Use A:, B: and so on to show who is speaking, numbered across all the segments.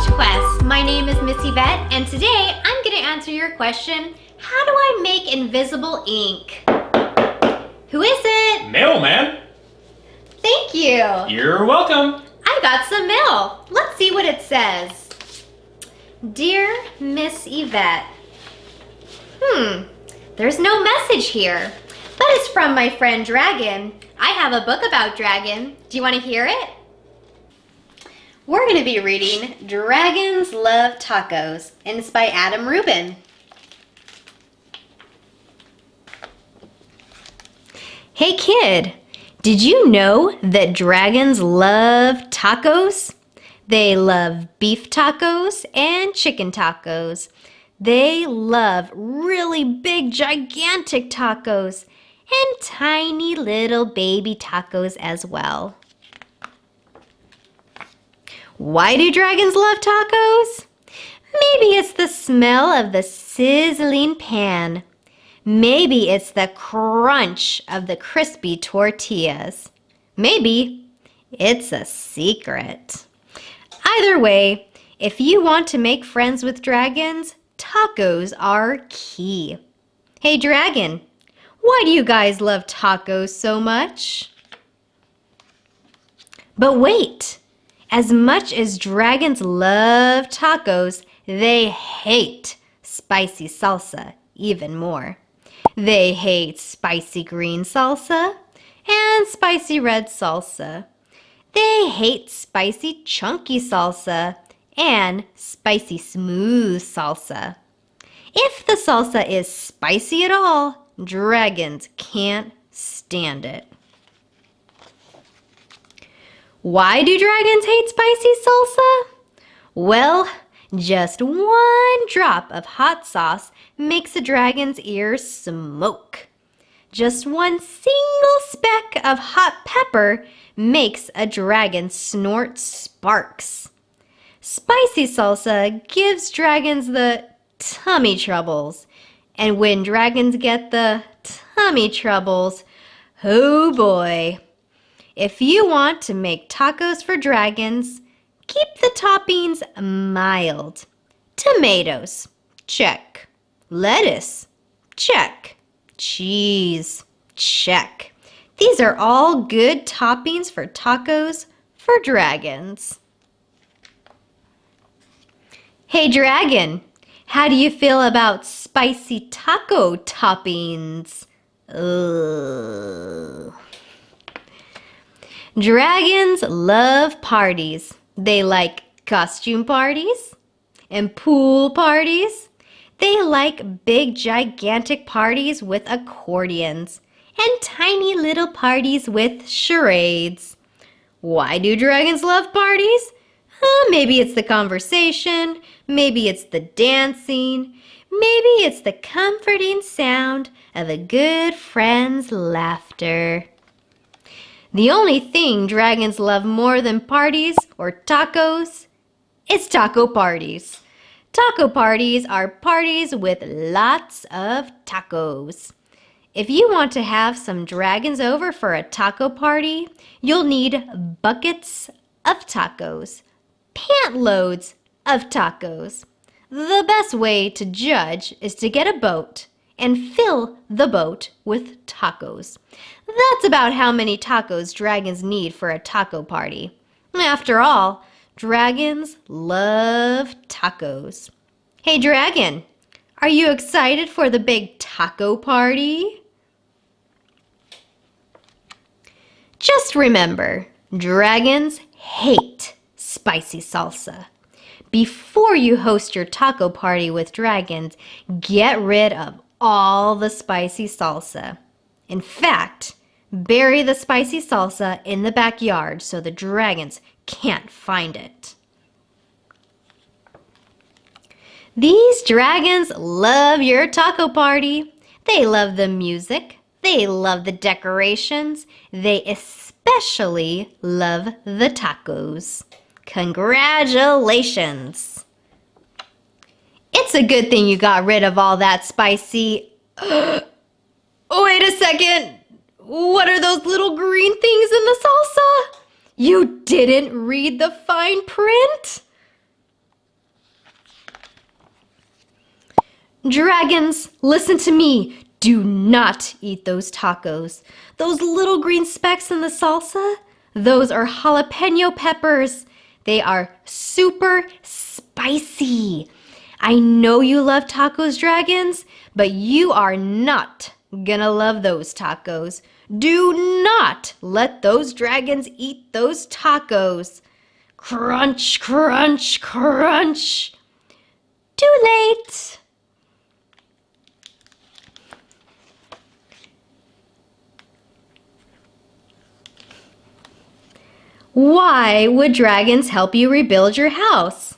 A: College Quest. My name is Miss Yvette, and today I'm going to answer your question, how do I make invisible ink? Who is it?
B: Mailman.
A: Thank you.
B: You're welcome.
A: I got some mail. Let's see what it says. Dear Miss Yvette. There's no message here, but it's from my friend Dragon. I have a book about Dragon. Do you want to hear it? We're going to be reading Dragons Love Tacos, and it's by Adam Rubin. Hey kid, did you know that dragons love tacos? They love beef tacos and chicken tacos. They love really big, gigantic tacos and tiny little baby tacos as well. Why do dragons love tacos? Maybe it's the smell of the sizzling pan. Maybe it's the crunch of the crispy tortillas. Maybe it's a secret. Either way, if you want to make friends with dragons, tacos are key. Hey Dragon, why do you guys love tacos so much? But wait! As much as dragons love tacos, they hate spicy salsa even more. They hate spicy green salsa and spicy red salsa. They hate spicy chunky salsa and spicy smooth salsa. If the salsa is spicy at all, dragons can't stand it. Why do dragons hate spicy salsa? Well, just one drop of hot sauce makes a dragon's ears smoke. Just one single speck of hot pepper makes a dragon snort sparks. Spicy salsa gives dragons the tummy troubles. And when dragons get the tummy troubles, oh boy. If you want to make tacos for dragons, keep the toppings mild. Tomatoes, check. Lettuce, check. Cheese, check. These are all good toppings for tacos for dragons. Hey Dragon, how do you feel about spicy taco toppings? Ugh. Dragons love parties. They like costume parties and pool parties. They like big, gigantic parties with accordions and tiny little parties with charades. Why do dragons love parties? Maybe it's the conversation. Maybe it's the dancing. Maybe it's the comforting sound of a good friend's laughter. The only thing dragons love more than parties or tacos is taco parties. Taco parties are parties with lots of tacos. If you want to have some dragons over for a taco party, you'll need buckets of tacos, pant loads of tacos. The best way to judge is to get a boat and fill the boat with tacos. That's about how many tacos dragons need for a taco party. After all, dragons love tacos. Hey Dragon, are you excited for the big taco party? Just remember, dragons hate spicy salsa. Before you host your taco party with dragons, get rid of all the spicy salsa. In fact, bury the spicy salsa in the backyard so the dragons can't find it. These dragons love your taco party. They love the music. They love the decorations. They especially love the tacos. Congratulations! It's a good thing you got rid of all that spicy... Wait a second! What are those little green things in the salsa? You didn't read the fine print? Dragons, listen to me. Do not eat those tacos. Those little green specks in the salsa, those are jalapeno peppers. They are super spicy. I know you love tacos, dragons, but you are not gonna love those tacos. Do not let those dragons eat those tacos. Crunch, crunch, crunch. Too late. Why would dragons help you rebuild your house?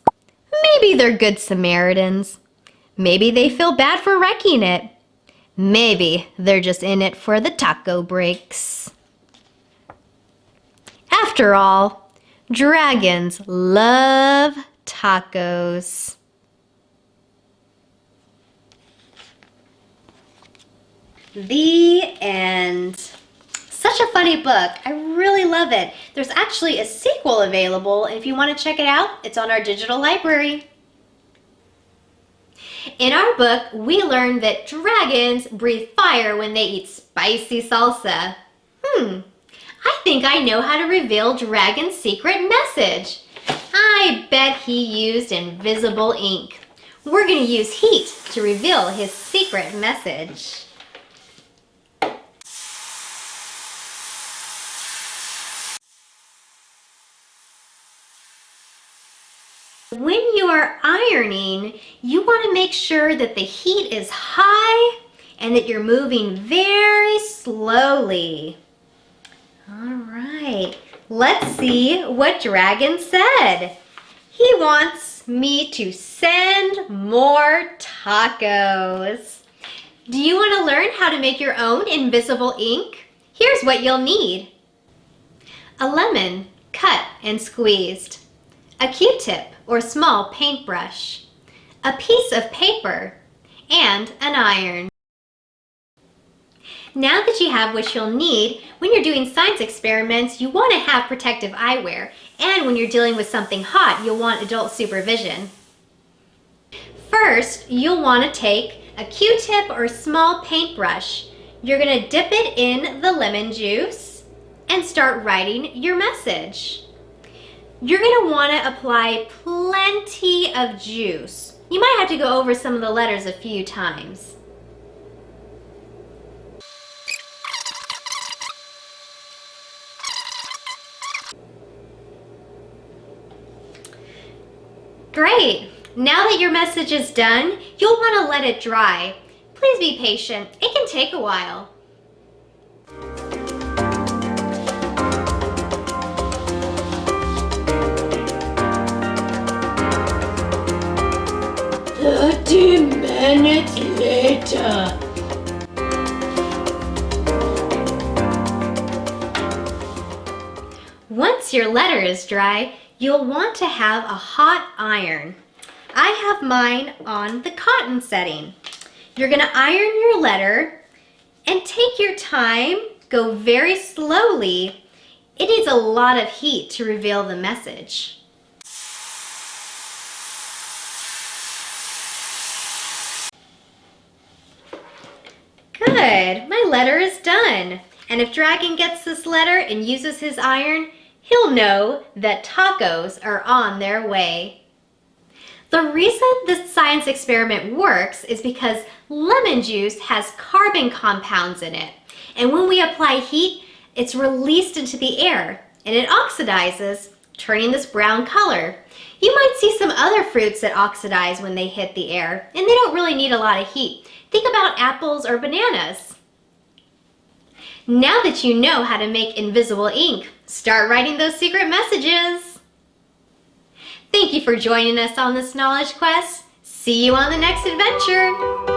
A: Maybe they're good Samaritans. Maybe they feel bad for wrecking it. Maybe they're just in it for the taco breaks. After all, dragons love tacos. The end. Such a funny book. I really love it. There's actually a sequel available, and if you want to check it out, it's on our digital library. In our book, we learned that dragons breathe fire when they eat spicy salsa. I think I know how to reveal Dragon's secret message. I bet he used invisible ink. We're going to use heat to reveal his secret message. When you are ironing, you want to make sure that the heat is high and that you're moving very slowly. All right, let's see what Dragon said. He wants me to send more tacos. Do you want to learn how to make your own invisible ink? Here's what you'll need. A lemon, cut and squeezed. A Q-tip or small paintbrush, a piece of paper, and an iron. Now that you have what you'll need, when you're doing science experiments, you want to have protective eyewear, and when you're dealing with something hot, you'll want adult supervision. First, you'll want to take a Q-tip or small paintbrush. You're going to dip it in the lemon juice and start writing your message. You're going to want to apply plenty of juice. You might have to go over some of the letters a few times. Great! Now that your message is done, you'll want to let it dry. Please be patient. It can take a while. Minutes later. Once your letter is dry, you'll want to have a hot iron. I have mine on the cotton setting. You're going to iron your letter and take your time, go very slowly. It needs a lot of heat to reveal the message. Good, my letter is done. And if Dragon gets this letter and uses his iron, he'll know that tacos are on their way. The reason this science experiment works is because lemon juice has carbon compounds in it. And when we apply heat, it's released into the air and it oxidizes, turning this brown color. You might see some other fruits that oxidize when they hit the air, and they don't really need a lot of heat. Think about apples or bananas. Now that you know how to make invisible ink, start writing those secret messages. Thank you for joining us on this knowledge quest. See you on the next adventure.